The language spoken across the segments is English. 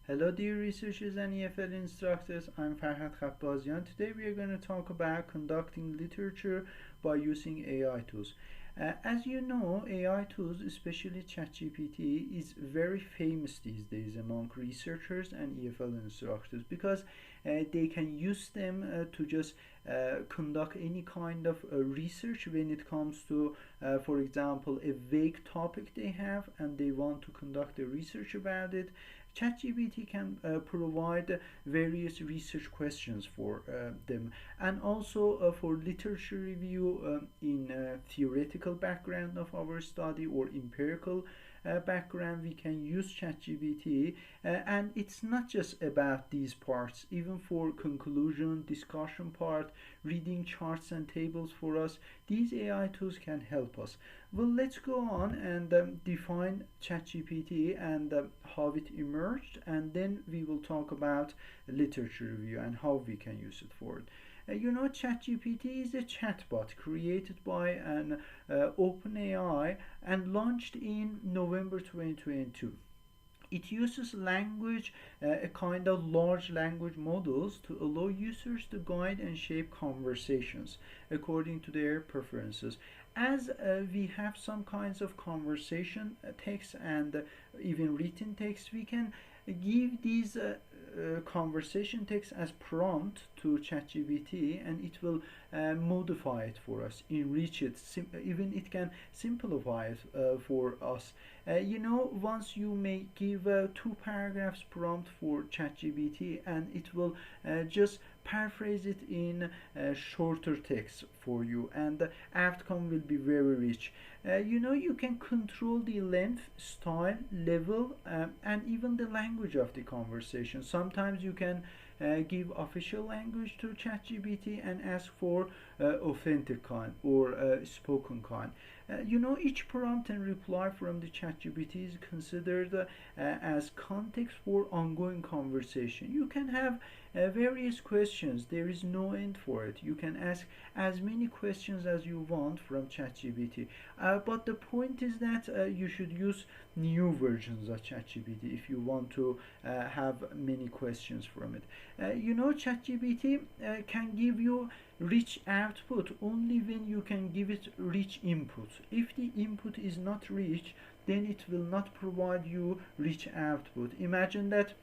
Hello dear researchers and EFL instructors, I'm Farhad Khabazian. Today we are going to talk about conducting literature by using AI tools. As you know, AI tools, especially ChatGPT, is very famous these days among researchers and EFL instructors because they can use them to just conduct any kind of research when it comes to, for example, a vague topic they have and they want to conduct a research about it. ChatGPT can provide various research questions for them, and also for literature review in theoretical background of our study or empirical background. We can use ChatGPT, and it's not just about these parts. Even for conclusion, discussion part, reading charts and tables for us, these AI tools can help us. Well, let's go on and define ChatGPT and how it emerged, and then we will talk about literature review and how we can use it for it. ChatGPT is a chatbot created by an OpenAI and launched in November 2022. It uses language, a kind of large language models to allow users to guide and shape conversations according to their preferences. As we have some kinds of conversation text and even written text, we can give these conversation text as prompt to ChatGPT, and it will modify it for us, enrich it, even it can simplify it for us. Once you may give two paragraphs prompt for ChatGPT, and it will just paraphrase it in shorter text for you, and the outcome will be very rich. You can control the length, style, level, and even the language of the conversation. Sometimes you can give official language to ChatGPT and ask for authentic kind or spoken kind. Each prompt and reply from the ChatGPT is considered as context for ongoing conversation. You can have various questions. There is no end for it. You can ask as many questions as you want from ChatGPT. But the point is that you should use new versions of ChatGPT if you want to have many questions from it. ChatGPT can give you rich output only when you can give it rich input. If the input is not rich, then it will not provide you rich output. Imagine that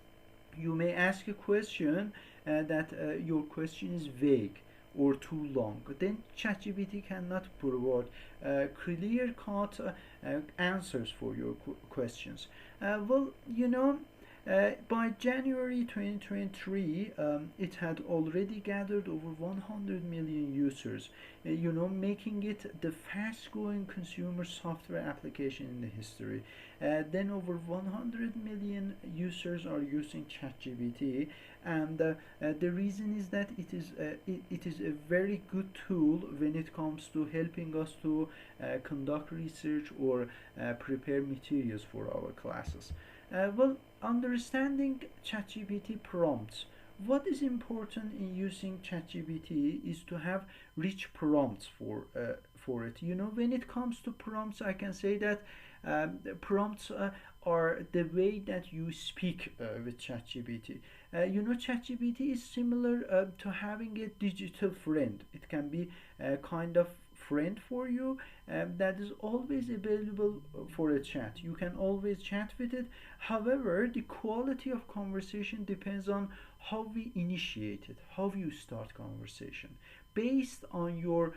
you may ask a question that your question is vague or too long. Then ChatGPT cannot provide clear cut answers for your questions. By January 2023, it had already gathered over 100 million users, making it the fast growing consumer software application in the history. Then over 100 million users are using ChatGPT, and the reason is that it is a very good tool when it comes to helping us to conduct research or prepare materials for our classes. Understanding ChatGPT prompts. What is important in using ChatGPT is to have rich prompts for it. When it comes to prompts, I can say that prompts are the way that you speak with ChatGPT. ChatGPT is similar to having a digital friend. It can be a kind of friend for you that is always available for a chat. You can always chat with it. However, the quality of conversation depends on how we initiate it, how you start conversation. Based on your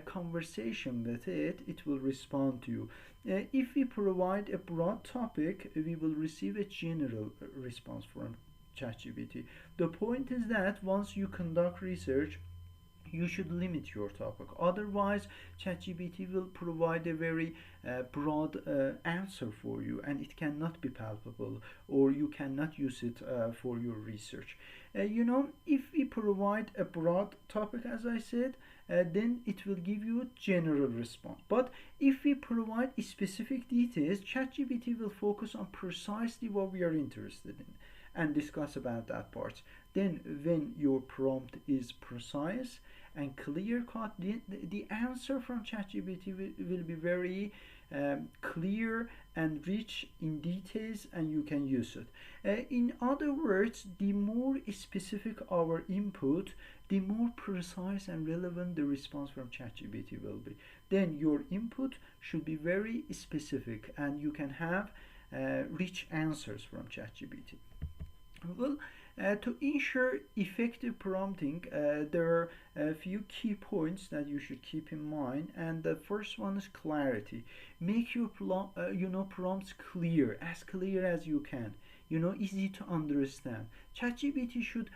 conversation with it, it will respond to you. If we provide a broad topic, we will receive a general response from ChatGPT. The point is that once you conduct research, you should limit your topic. Otherwise, ChatGPT will provide a very broad answer for you, and it cannot be palpable, or you cannot use it for your research. If we provide a broad topic, as I said, then it will give you a general response. But if we provide specific details, ChatGPT will focus on precisely what we are interested in and discuss about that part. Then when your prompt is precise and clear cut, the answer from ChatGPT will be very clear and rich in details, and you can use it. In other words, the more specific our input, the more precise and relevant the response from ChatGPT will be. Then your input should be very specific, and you can have rich answers from ChatGPT. Well, to ensure effective prompting, there are a few key points that you should keep in mind, and the first one is clarity. Make your prompts clear as you can. Easy to understand. ChatGPT should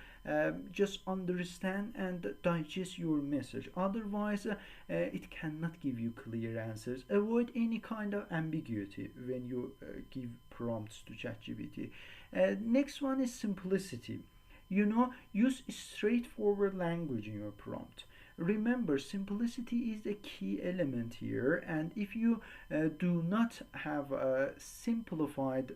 just understand and digest your message. Otherwise, it cannot give you clear answers. Avoid any kind of ambiguity when you give prompts to ChatGPT. Next one is simplicity. Use straightforward language in your prompt. Remember, simplicity is the key element here, and if you do not have simplified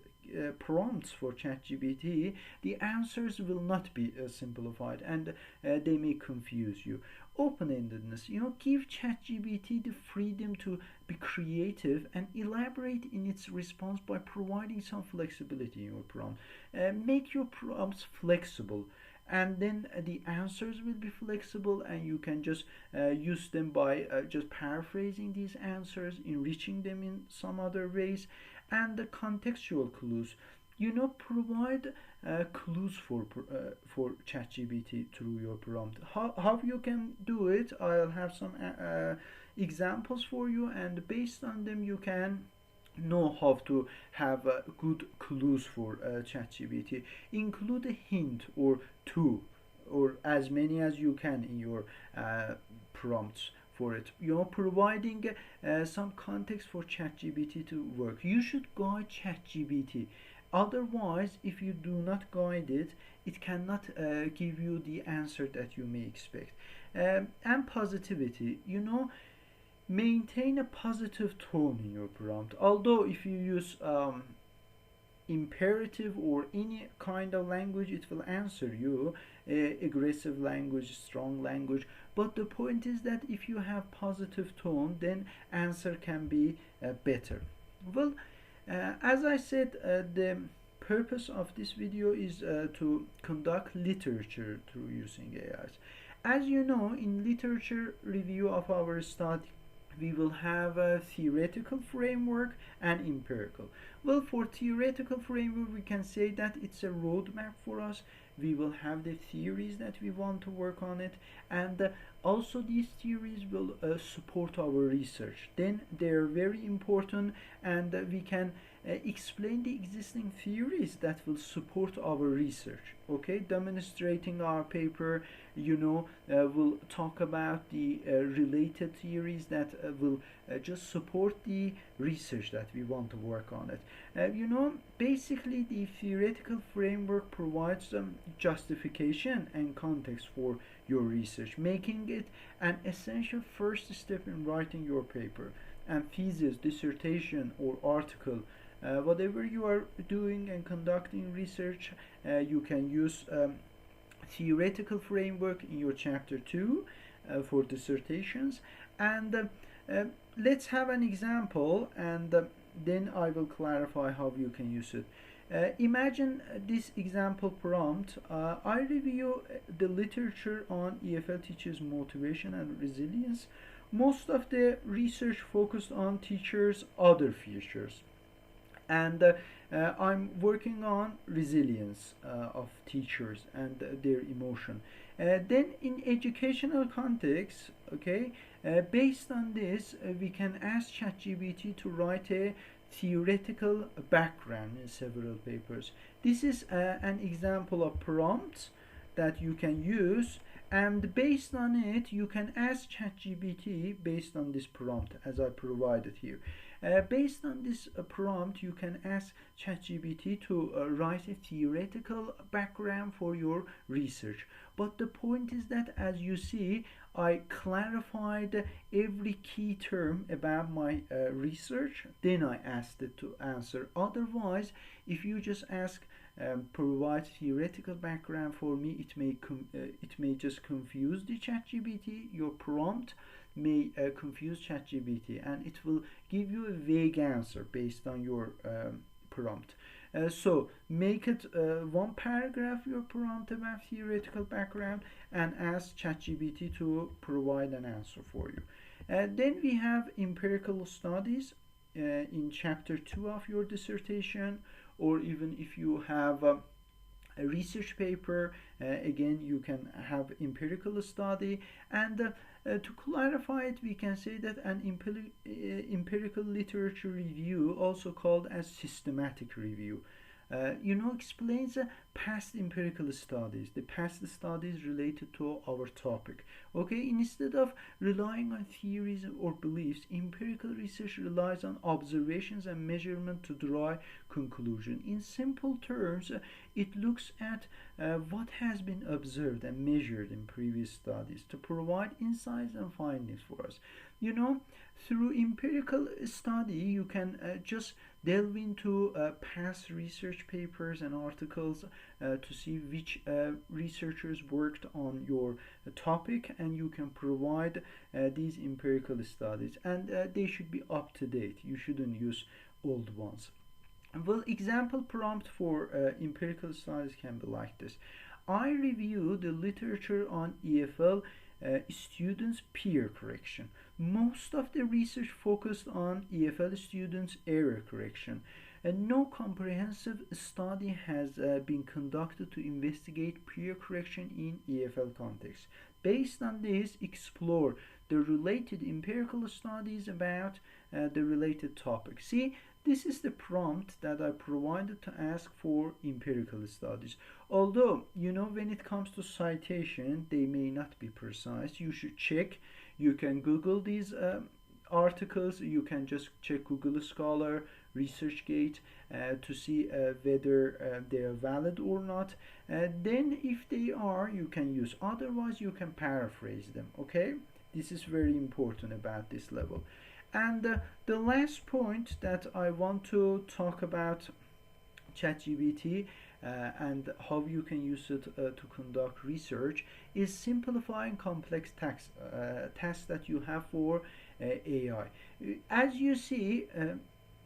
prompts for ChatGPT, the answers will not be simplified, and they may confuse you. Open-endedness. Give ChatGPT the freedom to be creative and elaborate in its response by providing some flexibility in your prompt. Make your prompts flexible, and then the answers will be flexible, and you can just use them by just paraphrasing these answers, enriching them in some other ways. And the contextual clues, provide clues for ChatGPT through your prompt. How you can do it, I'll have some examples for you, and based on them you can know how to have good clues for ChatGPT. Include a hint or two, or as many as you can in your prompts for it. Providing some context for ChatGPT to work. You should guide ChatGPT. Otherwise, if you do not guide it, it cannot give you the answer that you may expect. And positivity. Maintain a positive tone in your prompt. Although if you use imperative or any kind of language, it will answer you aggressive language, strong language, but the point is that if you have positive tone, then answer can be better. Well, as I said, the purpose of this video is to conduct literature through using AIs. As you know, in literature review of our study, we will have a theoretical framework and empirical. Well, for theoretical framework, we can say that it's a roadmap for us. We will have the theories that we want to work on it, and also these theories will support our research. Then they are very important, and we can explain the existing theories that will support our research. Okay, demonstrating our paper, will talk about the related theories that will just support the research that we want to work on it. Basically the theoretical framework provides some justification and context for your research, making it an essential first step in writing your paper. And thesis, dissertation, or article, whatever you are doing and conducting research, you can use theoretical framework in your chapter 2 for dissertations. And let's have an example, and then I will clarify how you can use it. Imagine this example prompt. I review the literature on EFL teachers' motivation and resilience. Most of the research focused on teachers' other features, and I'm working on resilience of teachers and their emotion. Then in educational context, okay, based on this, we can ask ChatGPT to write a theoretical background in several papers. This is an example of prompts that you can use, and based on it you can ask ChatGPT based on this prompt as I provided here. Based on this prompt, you can ask ChatGPT to write a theoretical background for your research. But the point is that, as you see, I clarified every key term about my research, then I asked it to answer. Otherwise, if you just ask provide theoretical background for me, it may just confuse the ChatGPT, your prompt. may confuse ChatGPT, and it will give you a vague answer based on your prompt. So make it one paragraph your prompt about theoretical background and ask ChatGPT to provide an answer for you. Then we have empirical studies in chapter 2 of your dissertation, or even if you have a research paper, again you can have empirical study. And to clarify it, we can say that an empirical literature review, also called as systematic review, explains past empirical studies, the past studies related to our topic. Okay, instead of relying on theories or beliefs, empirical research relies on observations and measurement to draw conclusion. In simple terms, it looks at what has been observed and measured in previous studies to provide insights and findings for us. Through empirical study, you can just delve into past research papers and articles to see which researchers worked on your topic, and you can provide these empirical studies, and they should be up to date. You shouldn't use old ones. Well, example prompt for empirical studies can be like this: I review the literature on EFL students' peer correction. Most of the research focused on EFL students' error correction, and no comprehensive study has been conducted to investigate peer correction in EFL context. Based on this, explore the related empirical studies about the related topic. See, this is the prompt that I provided to ask for empirical studies. Although, when it comes to citation, they may not be precise. You should check. You can Google these articles. You can just check Google Scholar, ResearchGate to see whether they are valid or not. Then, if they are, you can use. Otherwise, you can paraphrase them. Okay? This is very important about this level. And the last point that I want to talk about ChatGPT and how you can use it to conduct research is simplifying complex tasks that you have for AI. As you see,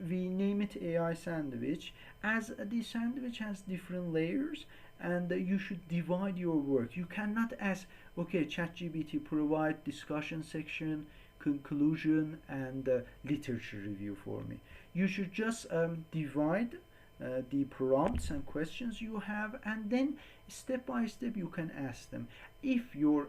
we name it AI sandwich, as the sandwich has different layers, and you should divide your work. You cannot ask, okay, ChatGPT provide discussion section, conclusion, and literature review for me. You should just divide the prompts and questions you have, and then step by step you can ask them. If your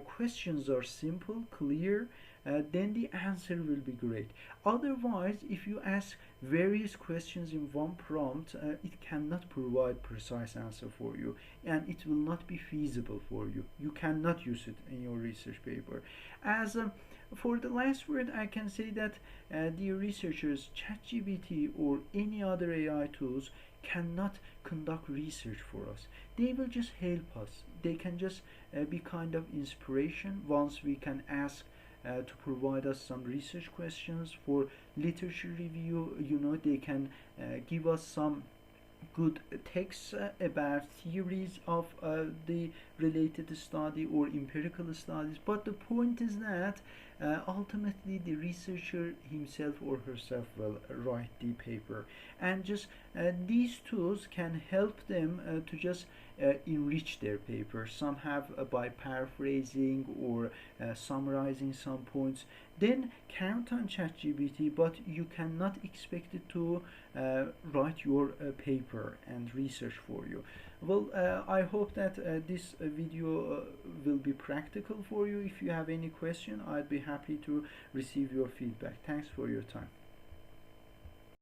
questions are simple, clear, then the answer will be great. Otherwise, if you ask various questions in one prompt, it cannot provide precise answer for you, and it will not be feasible for you. You cannot use it in your research paper. As for the last word, I can say that the researchers, ChatGPT or any other AI tools cannot conduct research for us. They will just help us. They can just be kind of inspiration once we can ask to provide us some research questions for literature review. They can give us some good texts about theories of the related study or empirical studies. But the point is that ultimately the researcher himself or herself will write the paper, and just these tools can help them to just enrich their paper. Some have by paraphrasing or summarizing some points. Then count on ChatGPT, but you cannot expect it to write your paper and research for you. Well, I hope that this video will be practical for you. If you have any question, I'd be happy to receive your feedback. Thanks for your time.